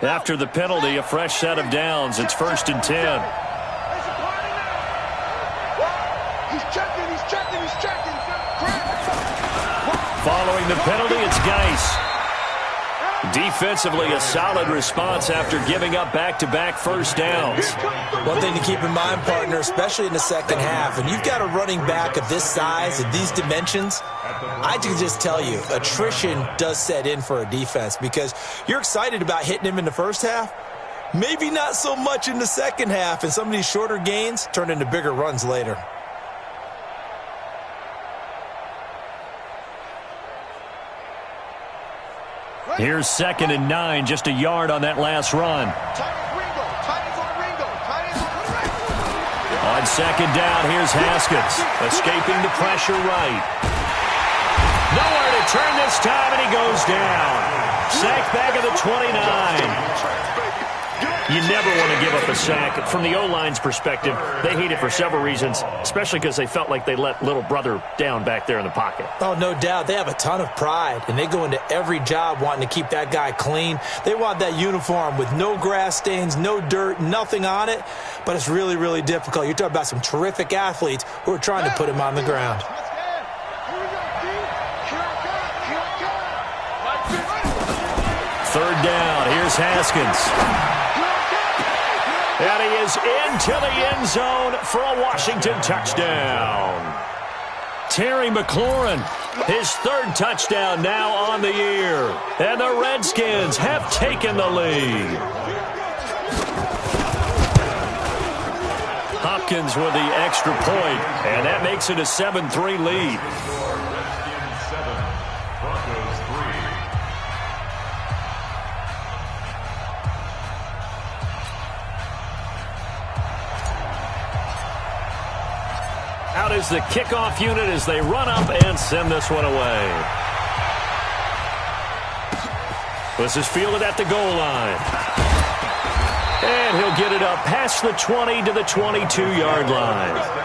After the penalty, a fresh set of downs. It's 1st and 10. Following the penalty, it's Geis. Defensively, a solid response after giving up back-to-back first downs. One thing to keep in mind, partner, especially in the second half, and you've got a running back of this size, of these dimensions, I can just tell you, attrition does set in for a defense because you're excited about hitting him in the first half, maybe not so much in the second half, and some of these shorter gains turn into bigger runs later. Here's 2nd and 9, just a yard on that last run. On 2nd down, here's Haskins, escaping the pressure right. Nowhere to turn this time, and he goes down. Sacked back at the 29. You never want to give up a sack. From the O-line's perspective, they hate it for several reasons, especially because they felt like they let little brother down back there in the pocket. Oh, no doubt. They have a ton of pride, and they go into every job wanting to keep that guy clean. They want that uniform with no grass stains, no dirt, nothing on it, but it's really, really difficult. You're talking about some terrific athletes who are trying to put him on the ground. 3rd down, here's Haskins. And he is into the end zone for a Washington touchdown. Terry McLaurin, his 3rd touchdown now on the year. And the Redskins have taken the lead. Hopkins with the extra point, and that makes it a 7-3 lead. Out is the kickoff unit as they run up and send this one away. This is fielded at the goal line. And he'll get it up past the 20 to the 22-yard line.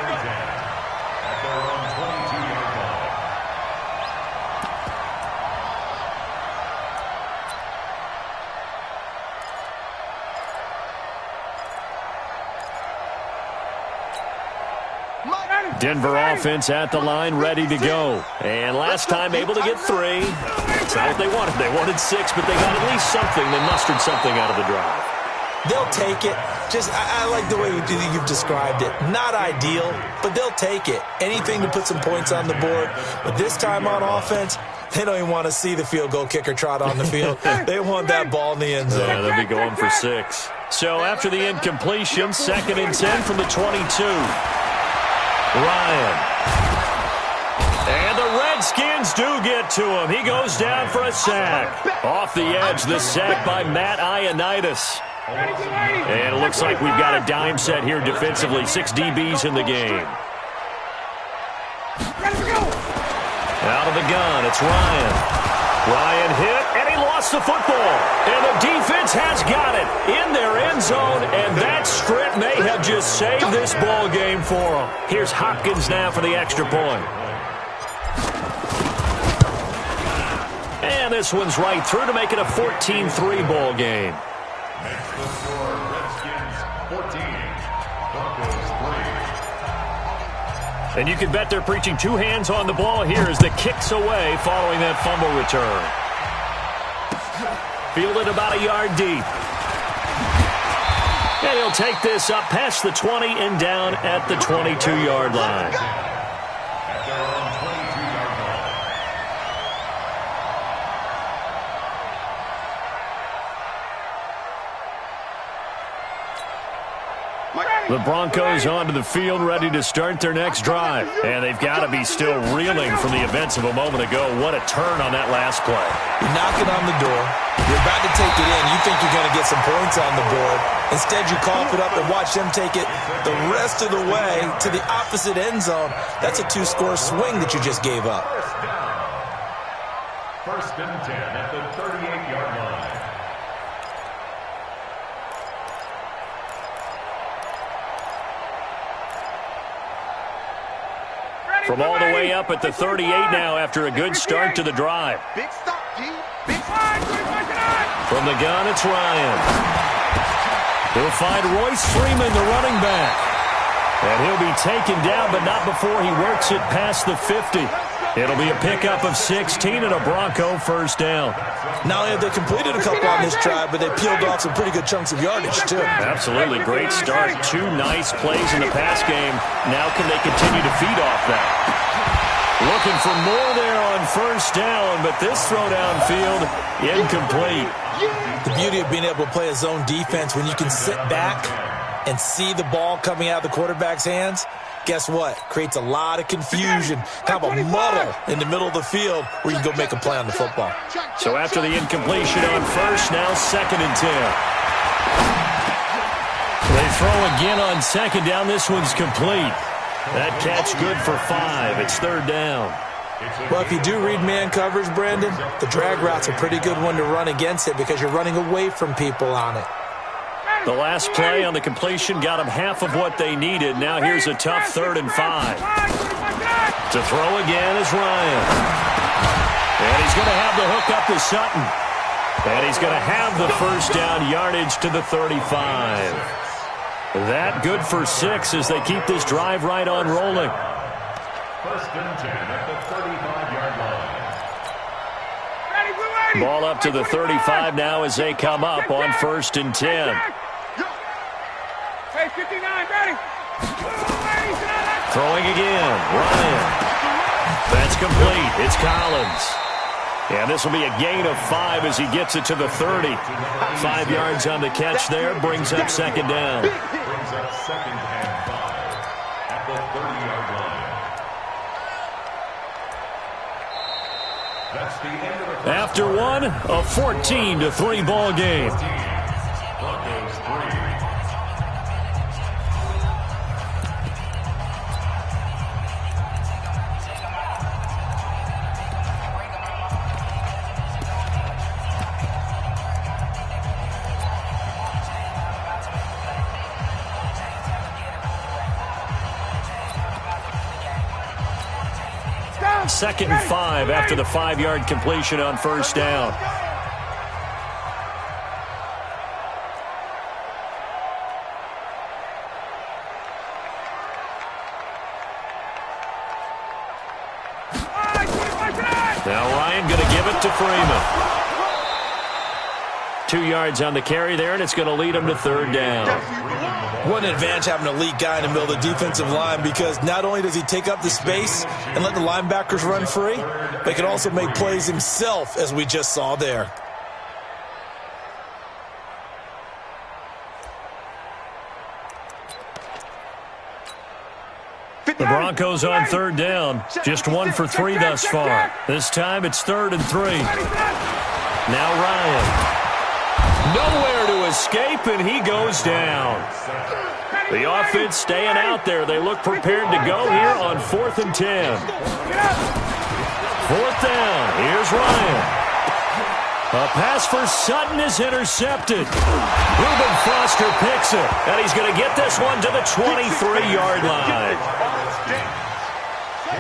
Denver offense at the line, ready to go. And last time able to get 3. That's not what they wanted. They wanted 6, but they got at least something. They mustered something out of the drive. They'll take it. I like the way you've described it. Not ideal, but they'll take it. Anything to put some points on the board. But this time on offense, they don't even want to see the field goal kicker trot on the field. They want that ball in the end zone. Yeah, they'll be going for 6. So after the incompletion, 2nd and 10 from the 22. Ryan. And the Redskins do get to him. He goes down for a sack. Off the edge, the sack by Matt Ioannidis. And it looks like we've got a dime set here defensively. 6 DBs in the game. Out of the gun, it's Ryan. Ryan hit, and he lost the football. And the defense has got it in their end zone, and that strip may have just saved this ball game for them. Here's Hopkins now for the extra point. And this one's right through to make it a 14-3 ball game. And you can bet they're preaching 2 hands on the ball here as the kick's away following that fumble return. Fielded about a yard deep. And he'll take this up past the 20 and down at the 22-yard line. The Broncos onto the field, ready to start their next drive. And they've got to be still reeling from the events of a moment ago. What a turn on that last play. You're knocking on the door. You're about to take it in. You think you're going to get some points on the board. Instead, you cough it up and watch them take it the rest of the way to the opposite end zone. That's a 2-score swing that you just gave up. 1st and 10 at the 38-yard line. From all the way up at the 38 now after a good start to the drive. Big stop, G. Big From the gun, it's Ryan. He'll find Royce Freeman, the running back. And he'll be taken down, but not before he works it past the 50. It'll be a pickup of 16 and a Bronco first down. Not only have they completed a couple on this drive, but they peeled off some pretty good chunks of yardage, too. Absolutely. Great start. 2 nice plays in the pass game. Now can they continue to feed off that? Looking for more there on first down, but this throw downfield, incomplete. The beauty of being able to play a zone defense when you can sit back and see the ball coming out of the quarterback's hands, guess what? Creates a lot of confusion, kind of a muddle in the middle of the field where you can go make a play on the football. So after the incompletion on first, now 2nd and 10. They throw again on second down. This one's complete. That catch good for 5. It's 3rd down. Well, if you do read man coverage, Brandon, the drag route's a pretty good one to run against it because you're running away from people on it. The last play on the completion got them half of what they needed. Now here's a tough 3rd and 5. To throw again is Ryan. And he's going to have the hook up to Sutton. And he's going to have the first down yardage to the 35. That good for 6 as they keep this drive right on rolling. 1st and 10 at the 35-yard line. Ball up to the 35 now as they come up on 1st and 10. Hey, 59, ready. Throwing again, Ryan. That's complete. It's Collins. And this will be a gain of 5 as he gets it to the 30. 5 yards on the catch there, brings up 2nd down. Brings up 2nd and 5 at the 30-yard line. That's the end of the After one, a 14-3 ball game. Broncos 3. Second and 5 after the 5-yard completion on first down. Now Ryan going to give it to Freeman. 2 yards on the carry there, and it's going to lead him to 3rd down. What an advantage having an elite guy in the middle of the defensive line, because not only does he take up the space and let the linebackers run free, but he can also make plays himself, as we just saw there. The Broncos on 3rd down. Just 1 for 3 thus far. This time it's 3rd and 3. Now Ryan. Nowhere to escape, and he goes down. The offense staying out there. They look prepared to go here on 4th and 10. 4th down. Here's Ryan. A pass for Sutton is intercepted. Reuben Foster picks it, and he's going to get this one to the 23-yard line.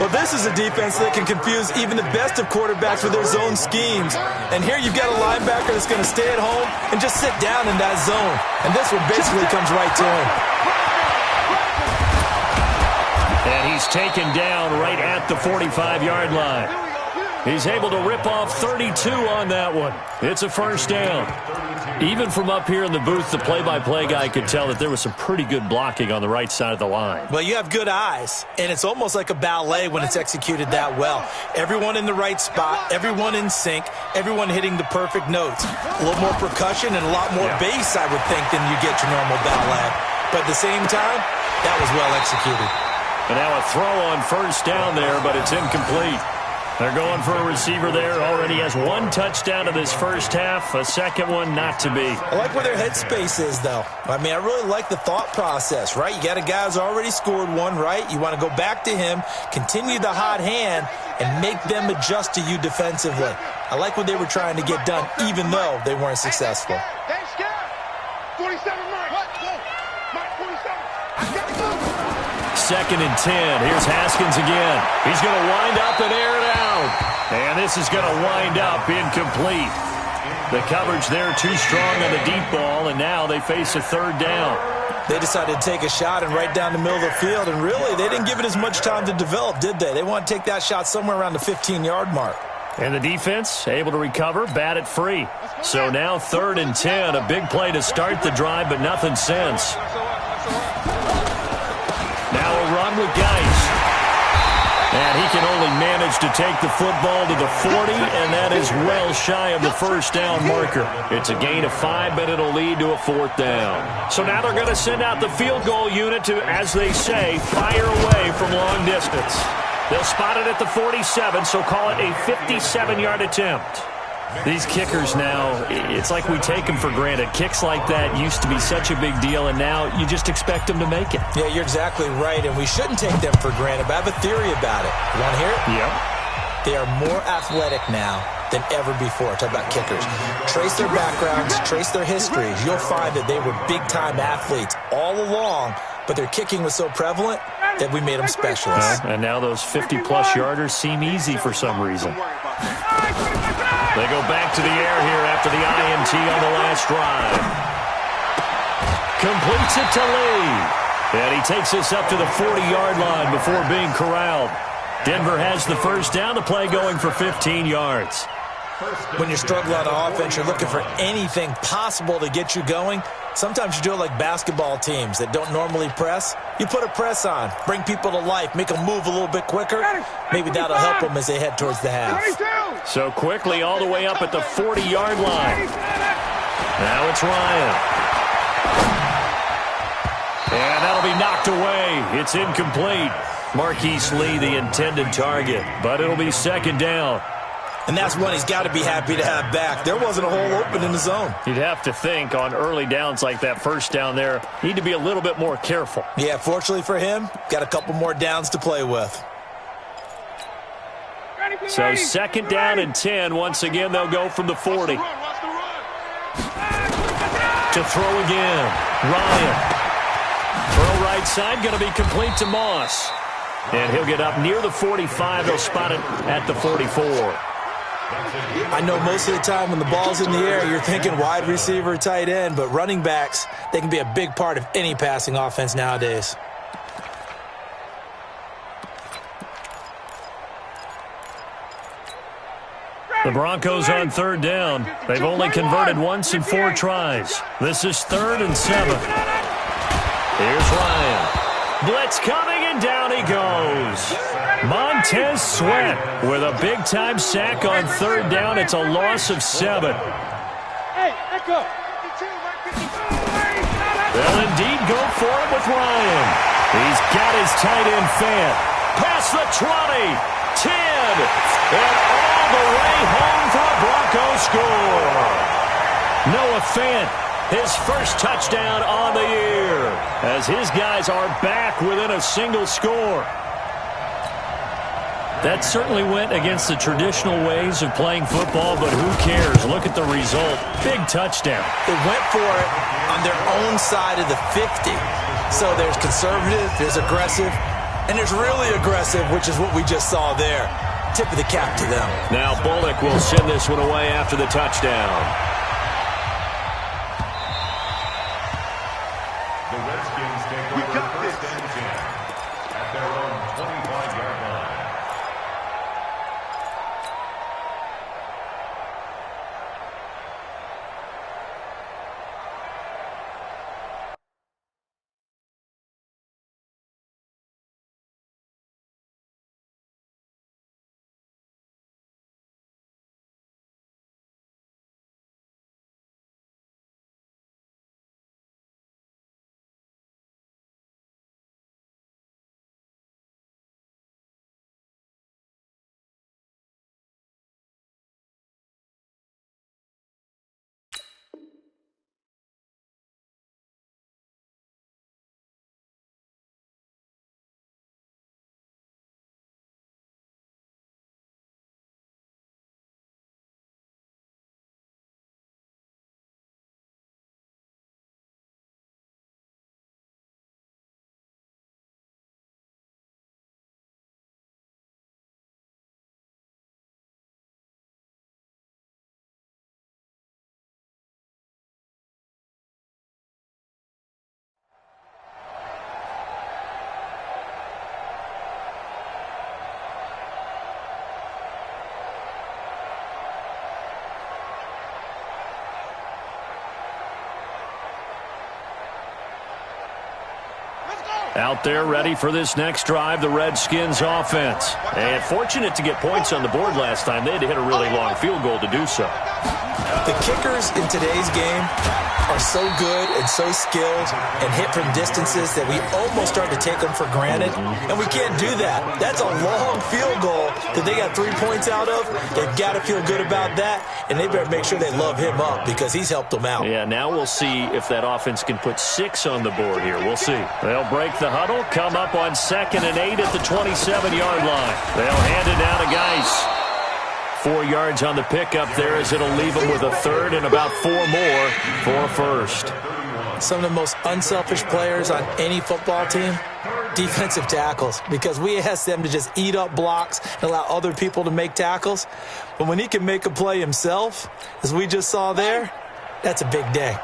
Well, this is a defense that can confuse even the best of quarterbacks with their zone schemes. And here you've got a linebacker that's going to stay at home and just sit down in that zone. And this one basically comes right to him. And he's taken down right at the 45-yard line. He's able to rip off 32 on that one. It's a first down. Even from up here in the booth, the play-by-play guy could tell that there was some pretty good blocking on the right side of the line. Well, you have good eyes, and it's almost like a ballet when it's executed that well. Everyone in the right spot, everyone in sync, everyone hitting the perfect notes. A little more percussion and a lot more bass, I would think, than you get your normal ballet. But at the same time, that was well executed. And now a throw on first down there, but it's incomplete. They're going for a receiver there. Already has 1 touchdown in this first half. A second one not to be. I like where their headspace is, though. I mean, I really like the thought process, right? You got a guy who's already scored 1, right? You want to go back to him, continue the hot hand, and make them adjust to you defensively. I like what they were trying to get done, even though they weren't successful. Hey, Scott. 47, Mike. Mike, 47. 2nd and 10. Here's Haskins again. He's going to wind up and air it out. And this is going to wind up incomplete. The coverage there too strong on the deep ball, and now they face a third down. They decided to take a shot and right down the middle of the field, and really, they didn't give it as much time to develop, did they? They want to take that shot somewhere around the 15-yard mark. And the defense able to recover, bat it free. So now 3rd and 10, a big play to start the drive, but nothing since. Now a run with Geis. And he can only manage to take the football to the 40, and that is well shy of the first down marker. It's a gain of 5, but it'll lead to a 4th down. So now they're going to send out the field goal unit to, as they say, fire away from long distance. They'll spot it at the 47, so call it a 57-yard attempt. These kickers now, it's like we take them for granted. Kicks like that used to be such a big deal, and now you just expect them to make it. Yeah, you're exactly right, and we shouldn't take them for granted, but I have a theory about it. You want to hear it? Yep. They are more athletic now than ever before. Talk about kickers. Trace their backgrounds, trace their histories. You'll find that they were big-time athletes all along, but their kicking was so prevalent that we made them specialists. And now those 50-plus yarders seem easy for some reason. They go back to the air here after the INT on the last drive. Completes it to Lee. And he takes us up to the 40-yard line before being corralled. Denver has the first down, the play going for 15 yards. When you're struggling on offense, you're looking for anything possible to get you going. Sometimes you do it like basketball teams that don't normally press. You put a press on, bring people to life, make them move a little bit quicker. Maybe that'll help them as they head towards the half. So quickly all the way up at the 40-yard line. Now it's Ryan. And that'll be knocked away. It's incomplete. Marquise Lee, the intended target, but it'll be 2nd down. And that's one he's got to be happy to have back. There wasn't a hole open in the zone. You'd have to think on early downs like that first down there, need to be a little bit more careful. Yeah, fortunately for him, got a couple more downs to play with. So 2nd down and 10. Once again, they'll go from the 40. To throw again. Ryan. Throw right side, going to be complete to Moss. And he'll get up near the 45. They'll spot it at the 44. I know most of the time when the ball's in the air, you're thinking wide receiver, tight end, but running backs, they can be a big part of any passing offense nowadays. The Broncos on 3rd down. They've only converted once in 4 tries. This is 3rd and 7. Here's Ryan. Blitz coming, and down he goes. Montez Sweat with a big-time sack on 3rd down. It's a loss of 7. Hey, let go. They'll indeed go for it with Ryan. He's got his tight end Fant. Past the 20, 10, and all the way home for a Broncos score. Noah Fant, his first touchdown on the year, as his guys are back within a single score. That certainly went against the traditional ways of playing football, but who cares? Look at the result. Big touchdown. They went for it on their own side of the 50. So there's conservative, there's aggressive, and there's really aggressive, which is what we just saw there. Tip of the cap to them. Now Bullock will send this one away after the touchdown. Out there ready for this next drive, the Redskins offense. And fortunate to get points on the board last time. They had to hit a really long field goal to do so. The kickers in today's game are so good and so skilled and hit from distances that we almost start to take them for granted, and we can't do that. That's a long field goal that they got 3 points out of. They've got to feel good about that, and they better make sure they love him up because he's helped them out. Yeah, now we'll see if that offense can put 6 on the board here. We'll see. They'll break the huddle, come up on 2nd and 8 at the 27-yard line. They'll hand it down to Geis. 4 yards on the pickup there as it'll leave them with a third and about 4 more for a first. Some of the most unselfish players on any football team, defensive tackles, because we ask them to just eat up blocks and allow other people to make tackles. But when he can make a play himself, as we just saw there, that's a big day.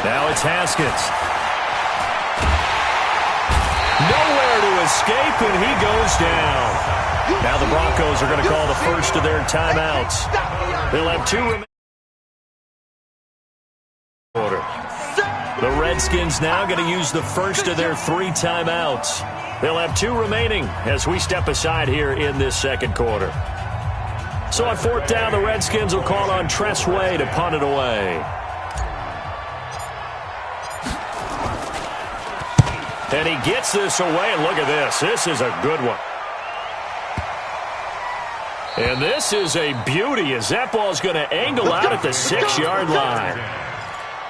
Now it's Haskins. Nowhere to escape, and he goes down. Now the Broncos are going to call the first of their timeouts. They'll have 2 remaining. The Redskins now going to use the first of their 3 timeouts. They'll have 2 remaining as we step aside here in this second quarter. So on 4th down, the Redskins will call on Tress Way to punt it away. And he gets this away, and look at this. This is a good one. And this is a beauty as that ball is going to angle out at the 6-yard line.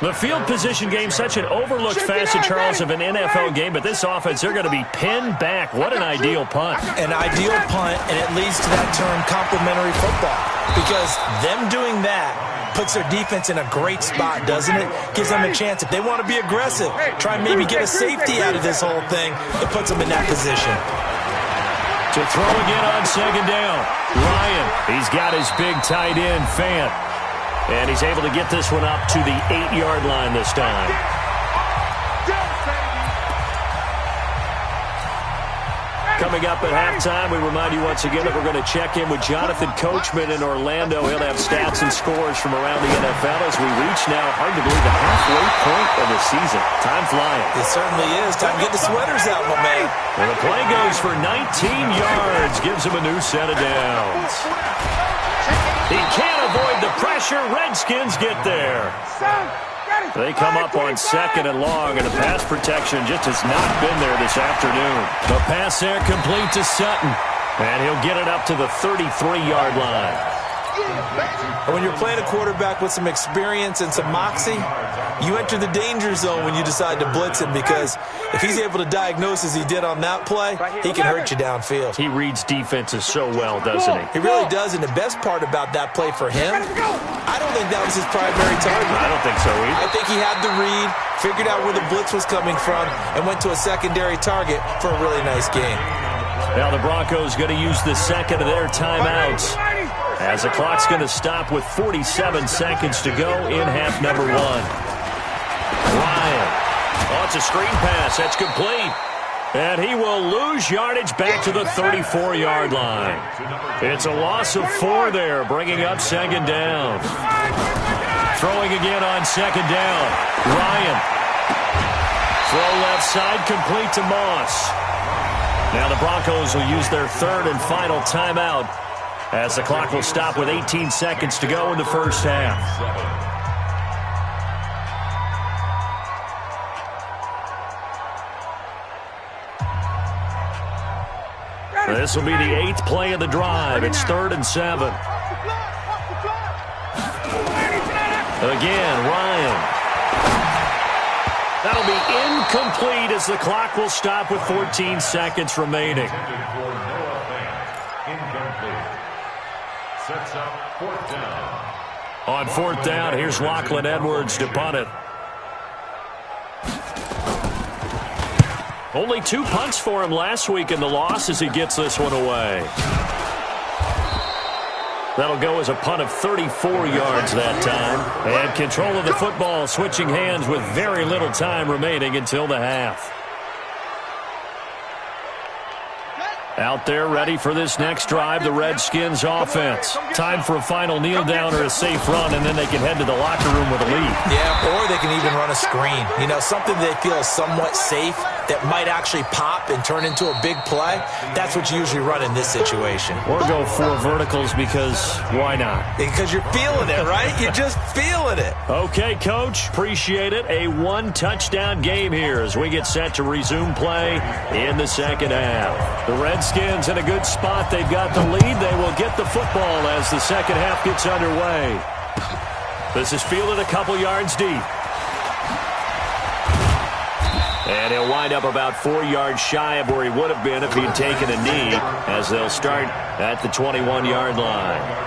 The field position game, such an overlooked facet, Charles, of an NFL game, but this offense, they're going to be pinned back. What an ideal punt. An ideal punt, and it leads to that term complimentary football, because them doing that puts their defense in a great spot, doesn't it? Gives them a chance. If they want to be aggressive, try and maybe get a safety out of this whole thing, it puts them in that position. To throw again on 2nd down. Ryan, he's got his big tight end, Fant. And he's able to get this one up to the 8-yard line this time. Coming up at halftime, we remind you once again that we're going to check in with Jonathan Coachman in Orlando. He'll have stats and scores from around the NFL as we reach now, hard to believe, the halfway point of the season. Time flying. It certainly is. Time to get the sweaters out, my man. And the play goes for 19 yards, gives him a new set of downs. He can't avoid the pressure. Redskins get there. They come up on 2nd and long, and the pass protection just has not been there this afternoon. The pass there complete to Sutton, and he'll get it up to the 33-yard line. When you're playing a quarterback with some experience and some moxie, you enter the danger zone when you decide to blitz him, because if he's able to diagnose as he did on that play, he can hurt you downfield. He reads defenses so well, doesn't he? He really does, and the best part about that play for him, I don't think that was his primary target. I don't think so either. I think he had the read, figured out where the blitz was coming from, and went to a secondary target for a really nice game. Now the Broncos going to use the second of their timeouts, as the clock's going to stop with 47 seconds to go in half number 1. Ryan. Oh, it's a screen pass. That's complete. And he will lose yardage back to the 34-yard line. It's a loss of 4 there, bringing up 2nd down. Throwing again on 2nd down. Ryan. Throw left side, complete to Moss. Now the Broncos will use their 3rd and final timeout, as the clock will stop with 18 seconds to go in the first half. This will be the 8th play of the drive. It's 3rd and 7. Again, Ryan. That'll be incomplete as the clock will stop with 14 seconds remaining. Sets up 4th down. On 4th down, here's Lachlan Edwards to punt it. Only 2 punts for him last week in the loss as he gets this one away. That'll go as a punt of 34 yards that time. And control of the football switching hands with very little time remaining until the half. Out there ready for this next drive, the Redskins offense. Time for a final kneel down or a safe run, and then they can head to the locker room with a lead. Yeah, or they can even run a screen. You know, something they feel is somewhat safe that might actually pop and turn into a big play. That's what you usually run in this situation. Or go 4 verticals because why not? Because you're feeling it, right? You're just feeling it. Okay, Coach. Appreciate it. A 1-touchdown game here as we get set to resume play in the second half. The Redskins in a good spot. They've got the lead. They will get the football as the second half gets underway. This is fielded a couple yards deep. And he'll wind up about 4 yards shy of where he would have been if he had taken a knee, as they'll start at the 21-yard line.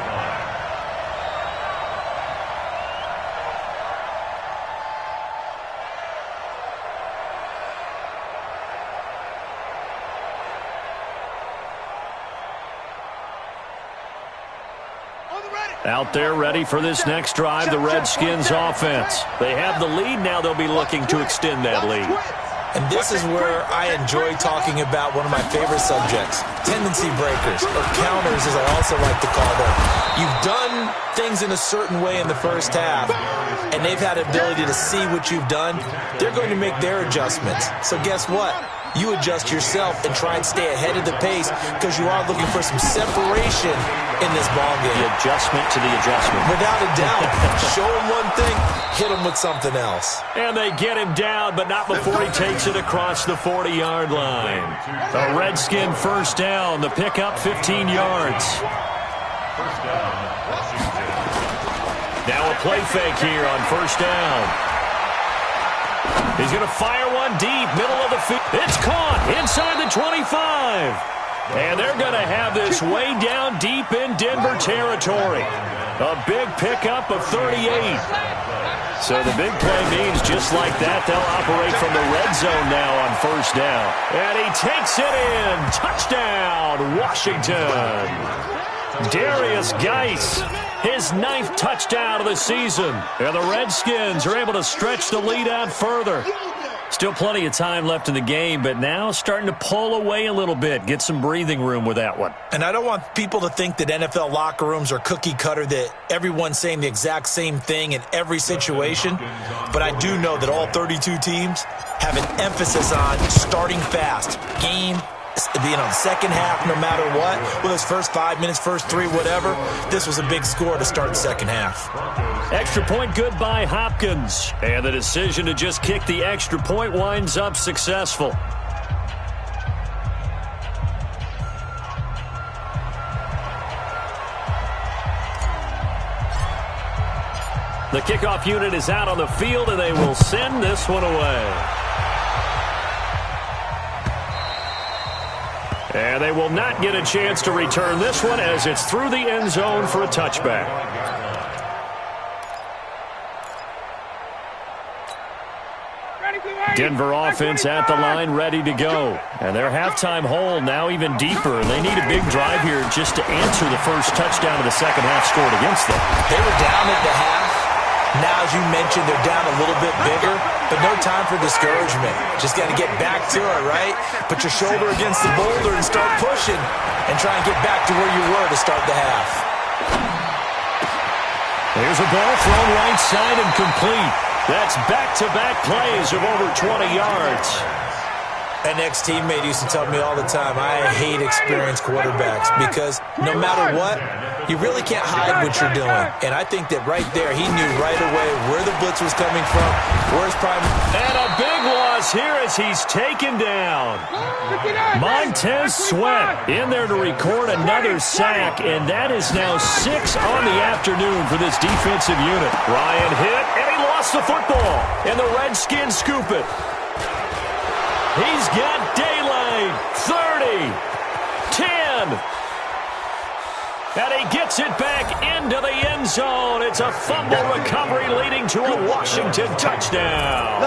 Out there ready for this next drive, the Redskins offense. They have the lead. Now they'll be looking to extend that lead. And this is where I enjoy talking about one of my favorite subjects, tendency breakers, or counters as I also like to call them. You've done things in a certain way in the first half, and they've had the ability to see what you've done. They're going to make their adjustments. So guess what? You adjust yourself and try and stay ahead of the pace because you are looking for some separation in this ball game. The adjustment to the adjustment. Without a doubt. Show him one thing, hit him with something else. And they get him down, but not before he takes it across the 40-yard line. A Redskin first down. The pickup 15 yards. Now a play fake here on first down. He's going to fire one deep, middle of the field. It's caught inside the 25. And they're going to have this way down deep in Denver territory. A big pickup of 38. So the big play means just like that, they'll operate from the red zone now on first down. And he takes it in. Touchdown, Washington. Darius Geis, his 9th touchdown of the season. And the Redskins are able to stretch the lead out further. Still plenty of time left in the game, but now starting to pull away a little bit. Get some breathing room with that one. And I don't want people to think that NFL locker rooms are cookie cutter, that everyone's saying the exact same thing in every situation. But I do know that all 32 teams have an emphasis on starting fast. Game being on the second half no matter what. Well, those first 5 minutes, first 3, whatever. This was a big score to start the second half. Extra point good by Hopkins. And the decision to just kick the extra point winds up successful. The kickoff unit is out on the field, and they will send this one away. And they will not get a chance to return this one as it's through the end zone for a touchback. Denver offense at the line, ready to go. And their halftime hole now even deeper. And they need a big drive here just to answer the first touchdown of the second half scored against them. They were down at the half. Now, as you mentioned, they're down a little bit bigger, but no time for discouragement. Just got to get back to it, right? Put your shoulder against the boulder and start pushing and try and get back to where you were to start the half. Here's a ball thrown right side and complete. That's back-to-back plays of over 20 yards. An ex-teammate used to tell me all the time, I hate experienced quarterbacks because no matter what, you really can't hide what you're doing. And I think that right there, he knew right away where the blitz was coming from, where his prime. And a big loss here as he's taken down. Montez Sweat in there to record another sack, and that is now 6 on the afternoon for this defensive unit. Ryan hit, and he lost the football. And the Redskins scoop it. He's got daylight. 30, 10. And he gets it back into the end zone. It's a fumble recovery leading to a Washington touchdown.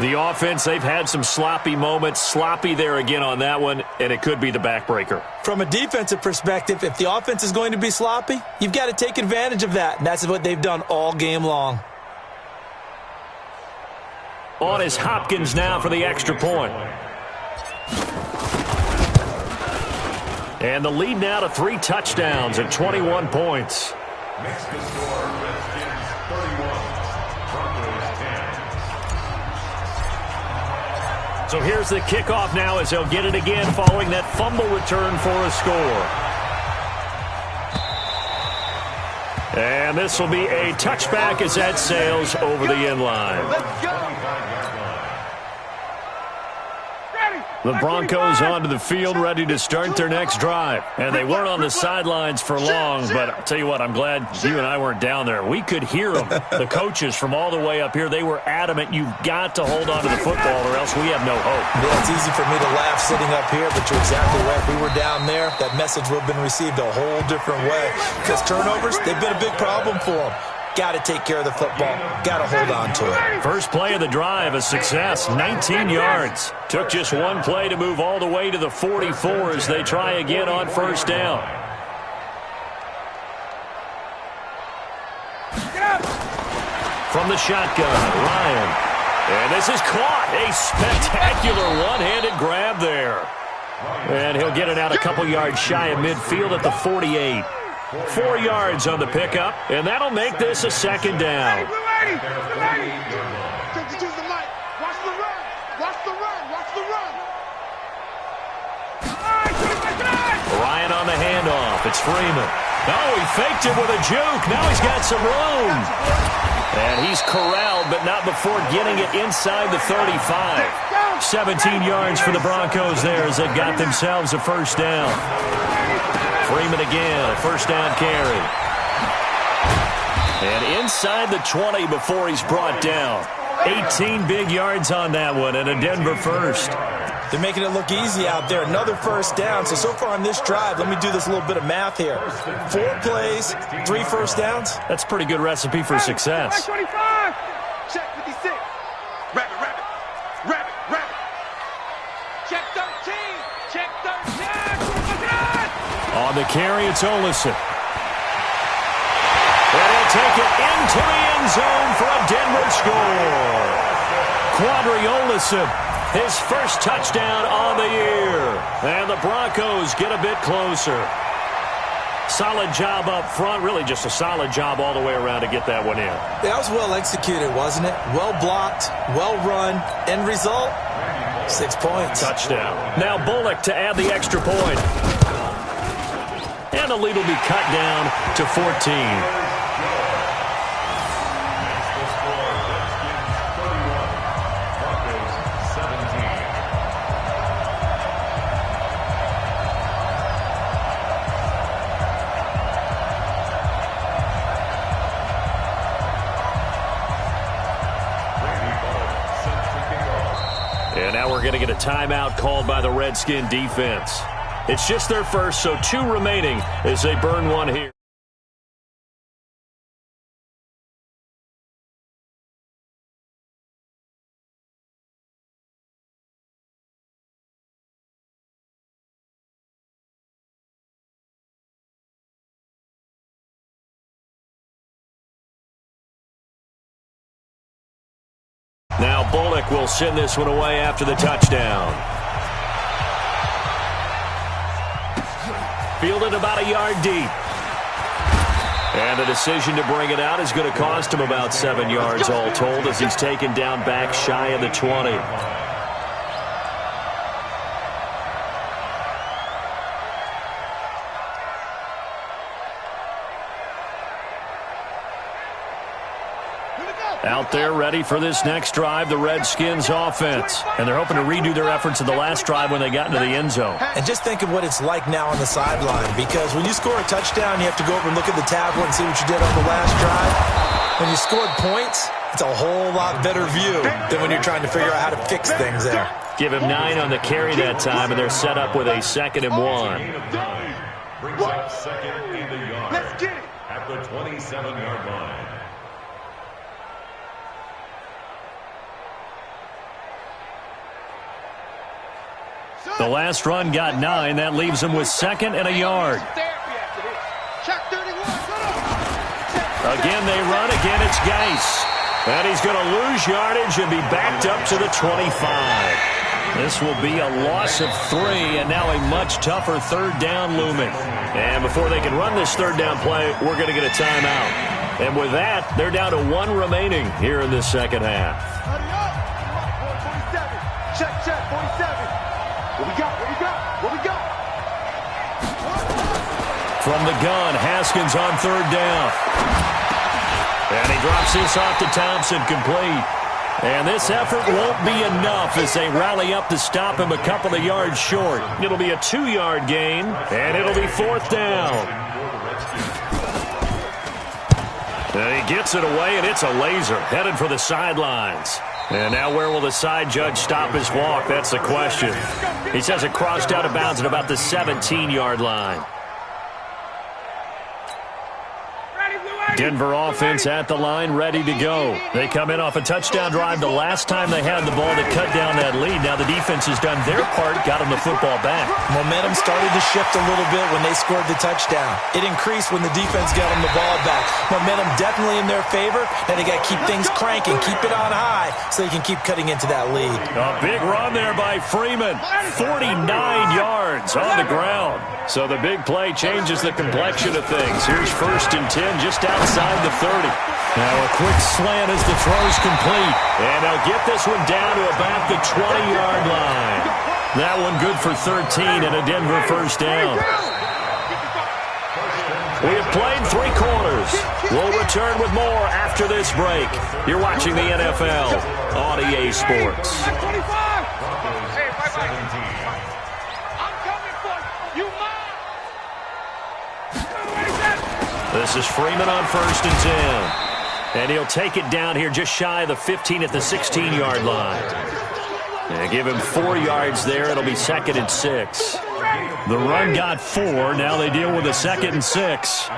The offense, they've had some sloppy moments. Sloppy there again on that one, and it could be the backbreaker. From a defensive perspective, if the offense is going to be sloppy, you've got to take advantage of that. And that's what they've done all game long. On is Hopkins now for the extra point. And the lead now to 3 touchdowns and 21 points. Makes the score Redskins 31, Broncos 10. So here's the kickoff now as they'll get it again following that fumble return for a score. And this will be a touchback as that sails over the end line. The Broncos onto the field ready to start their next drive. And they weren't on the sidelines for long, but I'll tell you what, I'm glad you and I weren't down there. We could hear them, the coaches from all the way up here. They were adamant, you've got to hold on to the football or else we have no hope. Yeah, it's easy for me to laugh sitting up here, but you're exactly right. If we were down there, that message would have been received a whole different way. Because turnovers, they've been a big problem for them. Got to take care of the football. Got to hold on to it. First play of the drive, a success, 19 yards. Took just one play to move all the way to the 44 as they try again on first down. From the shotgun, Ryan. And this is caught. A spectacular one-handed grab there. And he'll get it out a couple yards shy of midfield at the 48. 4 yards on the pickup, and that'll make this a second down. Ryan on the handoff. It's Freeman. Oh, he faked it with a juke. Now he's got some room. And he's corralled, but not before getting it inside the 35. 17 yards for the Broncos there as they got themselves a first down. Freeman again, a first down carry. And inside the 20 before he's brought down. 18 big yards on that one and a Denver first. They're making it look easy out there. Another first down. So far on this drive, let me do this little bit of math here. 4 plays, 3 first downs. That's a pretty good recipe for success. 25. Check 56. Rabbit. Check 13. Check 13. On the carry, it's Olsen. And he'll take it into the end zone for a Denver score. Quadri Olsen, his first touchdown on the year. And the Broncos get a bit closer. Solid job up front, really just a solid job all the way around to get that one in. That was well executed, wasn't it? Well blocked, well run. End result, 6 points. Touchdown. Now Bullock to add the extra point. And the lead will be cut down to 14. And now we're going to get a timeout called by the Redskin defense. It's just their first, so 2 remaining as they burn one here. Now Bullock will send this one away after the touchdown. Fielded about a yard deep. And the decision to bring it out is going to cost him about 7 yards all told as he's taken down back shy of the 20. Out there ready for this next drive, the Redskins offense. And they're hoping to redo their efforts in the last drive when they got into the end zone. And just think of what it's like now on the sideline, because when you score a touchdown, you have to go over and look at the tablet and see what you did on the last drive. When you scored points, it's a whole lot better view than when you're trying to figure out how to fix things there. Give him 9 on the carry that time, and they're set up with a 2nd and 1. Brings up 2nd in the yard. Let's get it. At the 27-yard line. The last run got 9. That leaves him with 2nd and a yard. Again, they run. Again, it's Geis. And he's going to lose yardage and be backed up to the 25. This will be a loss of 3, and now a much tougher third down looming. And before they can run this third down play, we're going to get a timeout. And with that, they're down to 1 remaining here in this second half. 47. Check, 47. What we got? From the gun, Haskins on third down. And he drops this off to Thompson, complete. And this effort won't be enough as they rally up to stop him a couple of yards short. It'll be a 2-yard gain, and it'll be 4th down. And he gets it away, and it's a laser, headed for the sidelines. And now where will the side judge stop his walk? That's the question. He says it crossed out of bounds at about the 17-yard line. Denver offense at the line, ready to go. They come in off a touchdown drive the last time they had the ball that cut down that lead. Now the defense has done their part, got them the football back. Momentum started to shift a little bit when they scored the touchdown. It increased when the defense got them the ball back. Momentum definitely in their favor, and they got to keep things cranking, keep it on high so they can keep cutting into that lead. A big run there by Freeman. 49 yards on the ground. So the big play changes the complexion of things. Here's 1st and 10 just outside the 30. Now a quick slant as the throw's complete. And they'll get this one down to about the 20-yard line. That one good for 13 and a Denver 1st down. We have played 3 quarters. We'll return with more after this break. You're watching the NFL on EA Sports. This is Freeman on 1st and 10. And he'll take it down here just shy of the 15 at the 16-yard line. And give him 4 yards there. It'll be 2nd and 6. The run got 4. Now they deal with a 2nd and 6.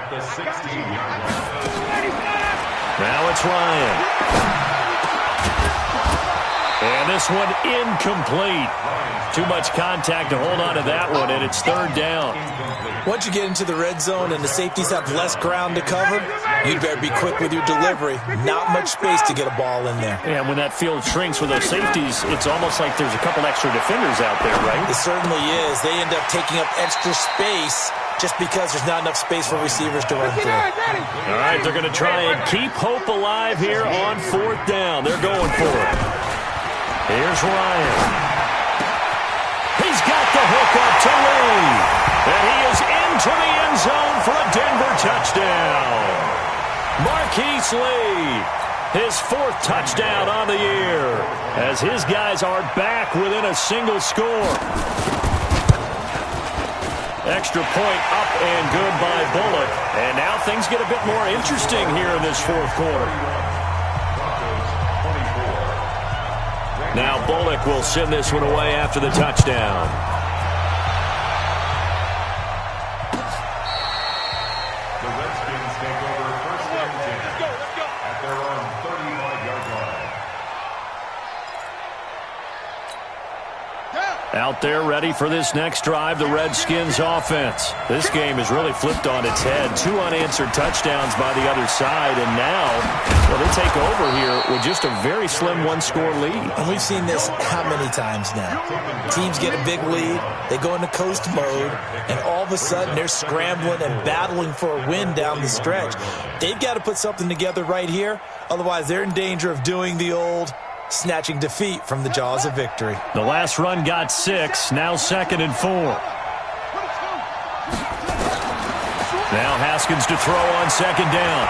Now it's Ryan. And this one incomplete. Too much contact to hold on to that one, and it's 3rd down. Once you get into the red zone and the safeties have less ground to cover, you'd better be quick with your delivery. Not much space to get a ball in there. And when that field shrinks with those safeties, it's almost like there's a couple extra defenders out there, right? It certainly is. They end up taking up extra space just because there's not enough space for receivers to run through. All right, they're going to try and keep hope alive here on 4th down. They're going for it. Here's Ryan. He's got the hook up to Lee. And he is into the end zone for a Denver touchdown. Marquise Lee, his 4th touchdown on the year, as his guys are back within a single score. Extra point up and good by Bullock. And now things get a bit more interesting here in this 4th quarter. Now Bullock will send this one away after the touchdown. Out there ready for this next drive, the Redskins offense. This game is really flipped on its head. 2 unanswered touchdowns by the other side, and now, well, they take over here with just a very slim 1-score lead. And we've seen this how many times now? Teams get a big lead, they go into coast mode, and all of a sudden they're scrambling and battling for a win down the stretch. They've got to put something together right here, otherwise they're in danger of doing the old snatching defeat from the jaws of victory. The last run got 6, now 2nd and 4. Now Haskins to throw on 2nd down.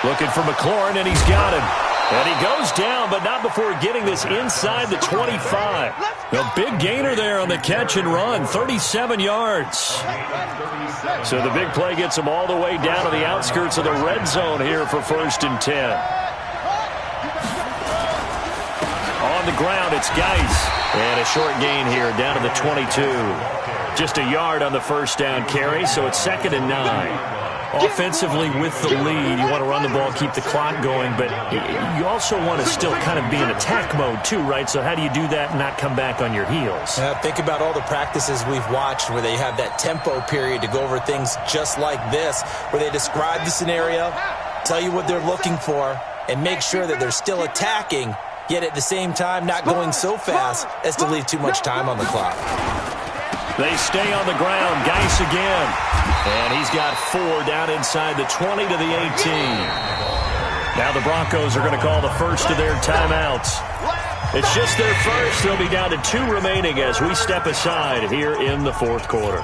Looking for McLaurin, and he's got him. And he goes down, but not before getting this inside the 25. A big gainer there on the catch and run, 37 yards. So the big play gets him all the way down to the outskirts of the red zone here for 1st and 10. On the ground, it's Geis. And a short gain here down to the 22. Just a yard on the 1st down carry, so it's 2nd and 9. Offensively with the lead, you want to run the ball, keep the clock going, but you also want to still kind of be in attack mode too, right? So how do you do that and not come back on your heels? Think about all the practices we've watched where they have that tempo period to go over things just like this, where they describe the scenario, tell you what they're looking for, and make sure that they're still attacking yet at the same time not going so fast as to leave too much time on the clock. They stay on the ground. Geis again. And he's got 4 down inside the 20 to the 18. Now the Broncos are going to call the first of their timeouts. It's just their first. They'll be down to 2 remaining as we step aside here in the fourth quarter.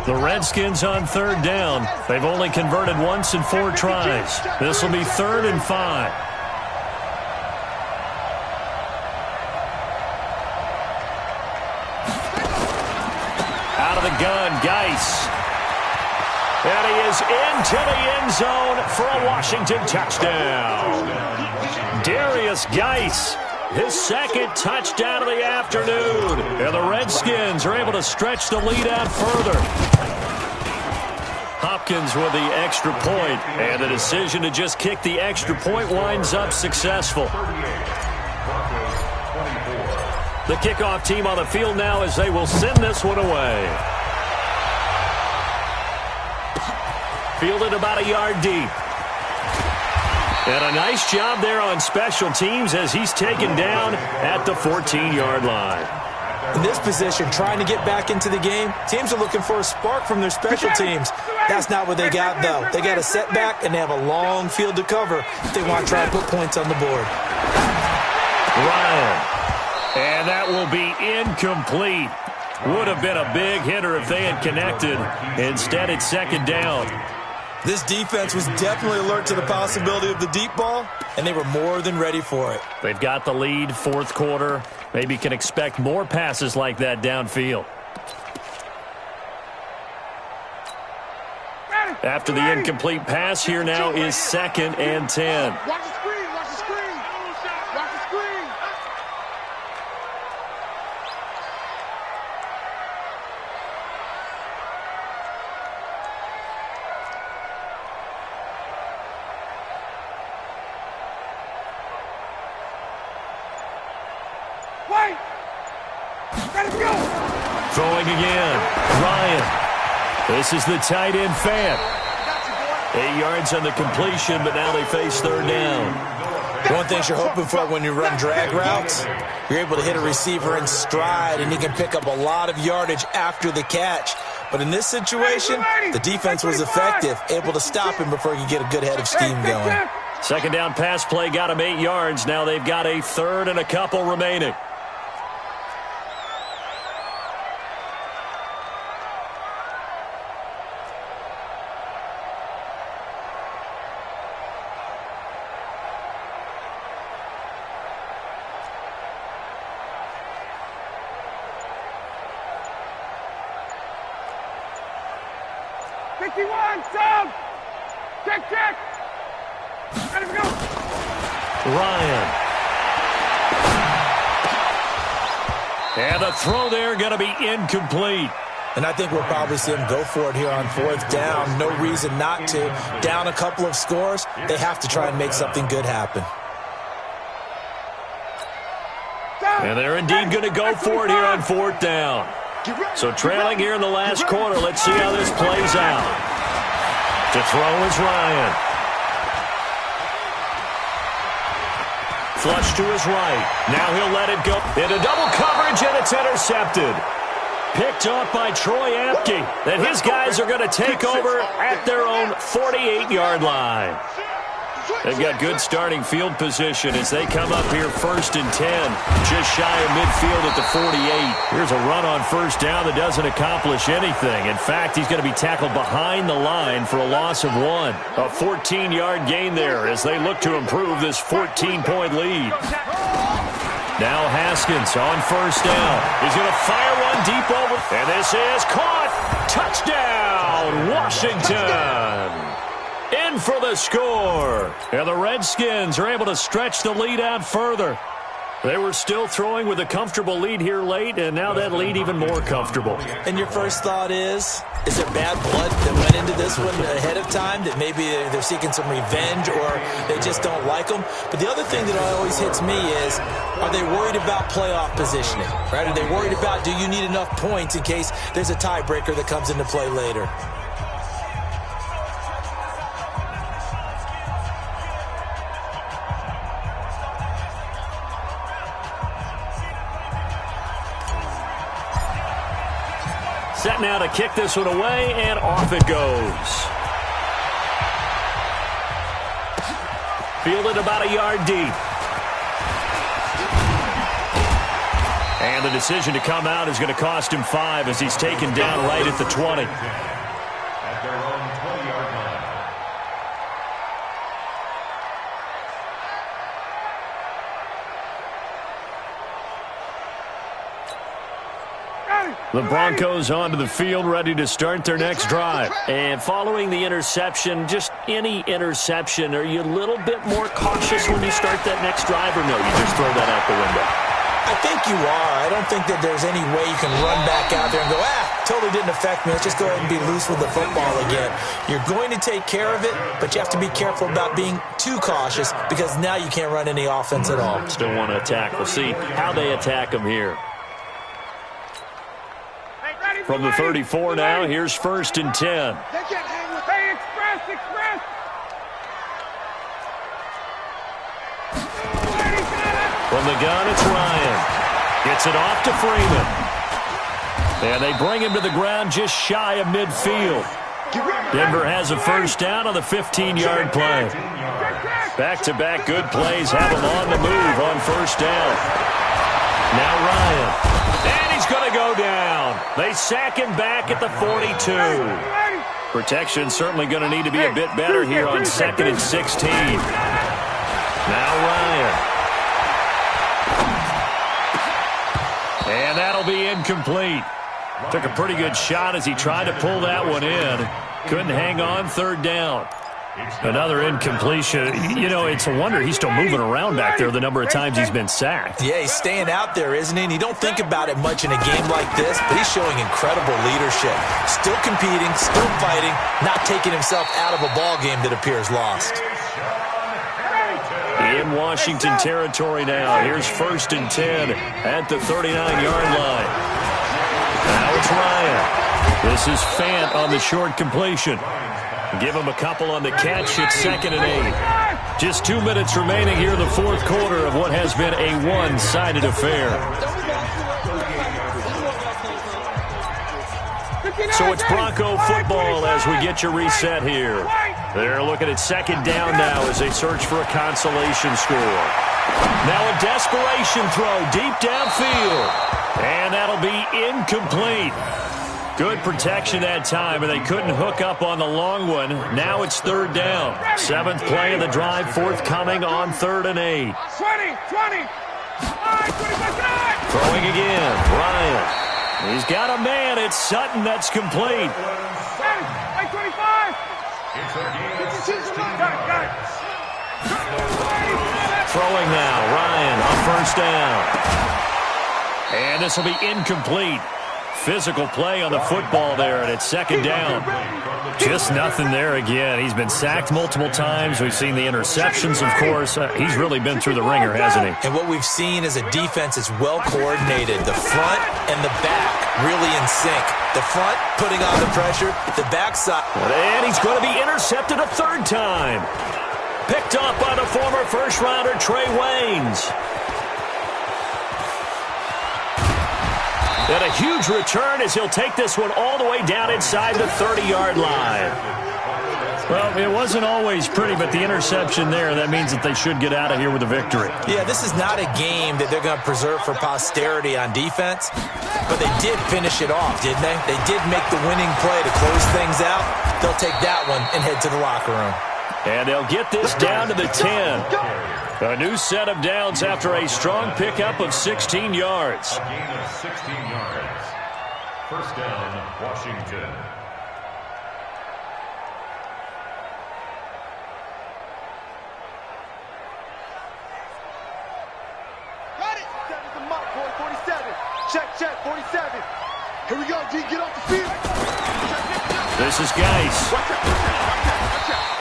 The Redskins on 3rd down. They've only converted once in 4 tries. This will be 3rd and 5. Out of the gun, Geis. And he is into the end zone for a Washington touchdown. Darius Geis, his 2nd touchdown of the afternoon. And the Redskins are able to stretch the lead out further. Hopkins with the extra point, and the decision to just kick the extra point winds up successful. The kickoff team on the field now as they will send this one away. Fielded about a yard deep. And a nice job there on special teams as he's taken down at the 14-yard line. In this position, trying to get back into the game, teams are looking for a spark from their special teams. That's not what they got, though. They got a setback, and they have a long field to cover if they want to try and put points on the board. Ryan. And that will be incomplete. Would have been a big hitter if they had connected. Instead, it's 2nd down. This defense was definitely alert to the possibility of the deep ball, and they were more than ready for it. They've got the lead, 4th quarter. Maybe can expect more passes like that downfield. After the incomplete pass, here now is 2nd and 10. Watch the screen, watch the screen. Watch the screen. Wait! Let him go! Throwing again. Ryan. This is the tight end Fant. 8 yards on the completion, but now they face 3rd down. One thing you're hoping for when you run drag routes, you're able to hit a receiver in stride, and he can pick up a lot of yardage after the catch. But in this situation, the defense was effective, able to stop him before he could get a good head of steam going. 2nd down pass play got him 8 yards. Now they've got a 3rd and a couple remaining. Down! Check! Let him go! Ryan. And the throw there going to be incomplete. And I think we'll probably see him go for it here on 4th down. No reason not to. Down a couple of scores, they have to try and make something good happen. And they're indeed going to go for it here on 4th down. So trailing here in the last quarter, let's see how this plays out. To throw is Ryan. Flush to his right. Now he'll let it go. Into double coverage, and it's intercepted. Picked off by Troy Apke. And his guys are going to take over at their own 48-yard line. They've got good starting field position as they come up here 1st and 10. Just shy of midfield at the 48. Here's a run on 1st down that doesn't accomplish anything. In fact, he's going to be tackled behind the line for a loss of 1. A 14-yard gain there as they look to improve this 14-point lead. Now Haskins on 1st down. He's going to fire one deep over. And this is caught. Touchdown, Washington. In for the score. And the Redskins are able to stretch the lead out further. They were still throwing with a comfortable lead here late, and now that lead even more comfortable. And your first thought is there bad blood that went into this one ahead of time, that maybe they're seeking some revenge or they just don't like them? But the other thing that always hits me is, are they worried about playoff positioning? Right? Are they worried about, do you need enough points in case there's a tiebreaker that comes into play later? Set now to kick this one away, and off it goes. Fielded about a yard deep. And the decision to come out is going to cost him 5 as he's taken down right at the 20. At their own 20-yard line. The Broncos onto the field, ready to start their next drive. And following the interception, just any interception, are you a little bit more cautious when you start that next drive, or no, you just throw that out the window? I think you are. I don't think that there's any way you can run back out there and go, totally didn't affect me. Let's just go ahead and be loose with the football again. You're going to take care of it, but you have to be careful about being too cautious because now you can't run any offense at all. Still want to attack. We'll see how they attack him here. From the 34 now, here's 1st and 10. Hey, express! From the gun, it's Ryan. Gets it off to Freeman. And they bring him to the ground just shy of midfield. Denver has a first down on the 15-yard play. Back-to-back good plays have him on the move on first down. Now Ryan. And he's going to go down. They sack him back at the 42. Protection certainly going to need to be a bit better here on 2nd and 16. Now Ryan. And that'll be incomplete. Took a pretty good shot as he tried to pull that one in. Couldn't hang on, 3rd down. Another incompletion. You know, it's a wonder he's still moving around back there the number of times he's been sacked. Yeah, he's staying out there, isn't he? And you don't think about it much in a game like this, but he's showing incredible leadership. Still competing, still fighting, not taking himself out of a ball game that appears lost. In Washington territory now. Here's 1st and 10 at the 39-yard line. Now it's Ryan. This is Fant on the short completion. Give him a couple on the catch. It's 2nd and 8. Just 2 minutes remaining here in the 4th quarter of what has been a one-sided affair. So it's Bronco football as we get you reset here. They're looking at 2nd down now as they search for a consolation score. Now a desperation throw deep downfield. And that'll be incomplete. Good protection that time, and they couldn't hook up on the long one. Now it's 3rd down. 7th play of the drive forthcoming on 3rd and 8. 20. Throwing again, Ryan. He's got a man. It's Sutton. That's complete. 25. Throwing now, Ryan on 1st down. And this will be incomplete. Physical play on the football there, and it's 2nd down. Just nothing there again. He's been sacked multiple times. We've seen the interceptions, of course. He's really been through the ringer, hasn't he? And what we've seen is a defense that's well coordinated. The front and the back really in sync. The front putting on the pressure, the backside. And he's going to be intercepted a 3rd time. Picked up by the former first-rounder Trey Waynes. And a huge return as he'll take this one all the way down inside the 30-yard line. Well, it wasn't always pretty, but the interception there, that means that they should get out of here with a victory. Yeah, this is not a game that they're going to preserve for posterity on defense, but they did finish it off, didn't they? They did make the winning play to close things out. They'll take that one and head to the locker room. And they'll get this down to the 10. A new set of downs after a strong pickup of 16 yards. A gain of 16 yards. 1st down, Washington. Got it. Check, 47. Here we go, D, get off the field. This is Geis.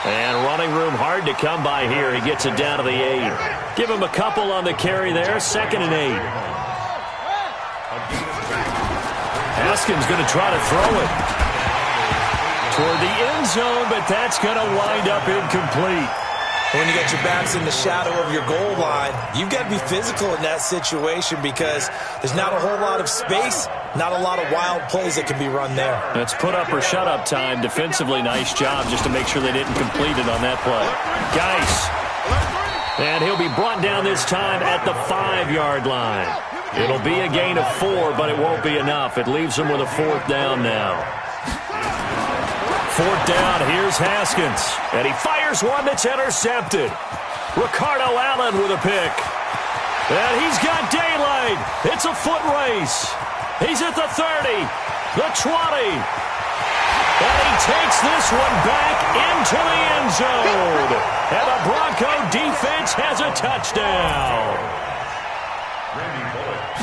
And running room hard to come by here. He gets it down to the 8. Give him a couple on the carry there. 2nd and 8. Haskins going to try to throw it toward the end zone, but that's going to wind up incomplete. When you got your backs in the shadow of your goal line, you've got to be physical in that situation because there's not a whole lot of space, not a lot of wild plays that can be run there. That's put up or shut up time. Defensively, nice job just to make sure they didn't complete it on that play. Geis. And he'll be brought down this time at the 5-yard line. It'll be a gain of 4, but it won't be enough. It leaves him with a 4th down now. 4th down, here's Haskins. And he fires one that's intercepted. Ricardo Allen with a pick. And he's got daylight. It's a foot race. He's at the 30, the 20. And he takes this one back into the end zone. And the Bronco defense has a touchdown.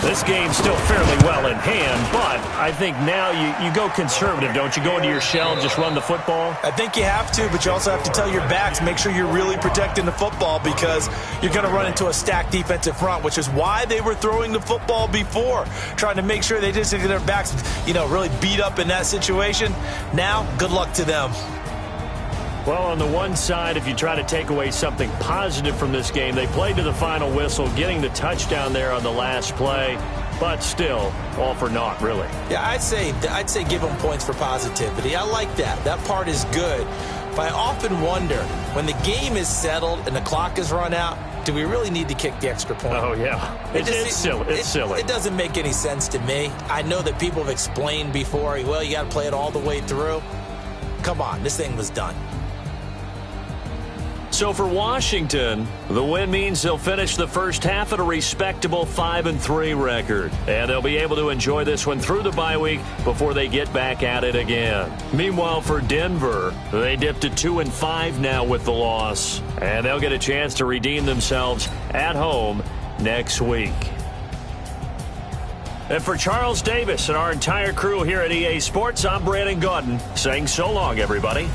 This game's still fairly well in hand, but I think now you go conservative, don't you? Go into your shell and just run the football? I think you have to, but you also have to tell your backs, make sure you're really protecting the football because you're going to run into a stacked defensive front, which is why they were throwing the football before, trying to make sure they just get their backs, really beat up in that situation. Now, good luck to them. Well, on the one side, if you try to take away something positive from this game, they played to the final whistle, getting the touchdown there on the last play, but still, all for naught, really. Yeah, I'd say give them points for positivity. I like that. That part is good. But I often wonder, when the game is settled and the clock is run out, do we really need to kick the extra point? Oh, yeah. It's silly. It's silly. It doesn't make any sense to me. I know that people have explained before, well, you got to play it all the way through. Come on, this thing was done. So for Washington, the win means they'll finish the first half at a respectable 5-3 record. And they'll be able to enjoy this one through the bye week before they get back at it again. Meanwhile, for Denver, they dipped to 2-5 now with the loss. And they'll get a chance to redeem themselves at home next week. And for Charles Davis and our entire crew here at EA Sports, I'm Brandon Gaudin saying so long, everybody.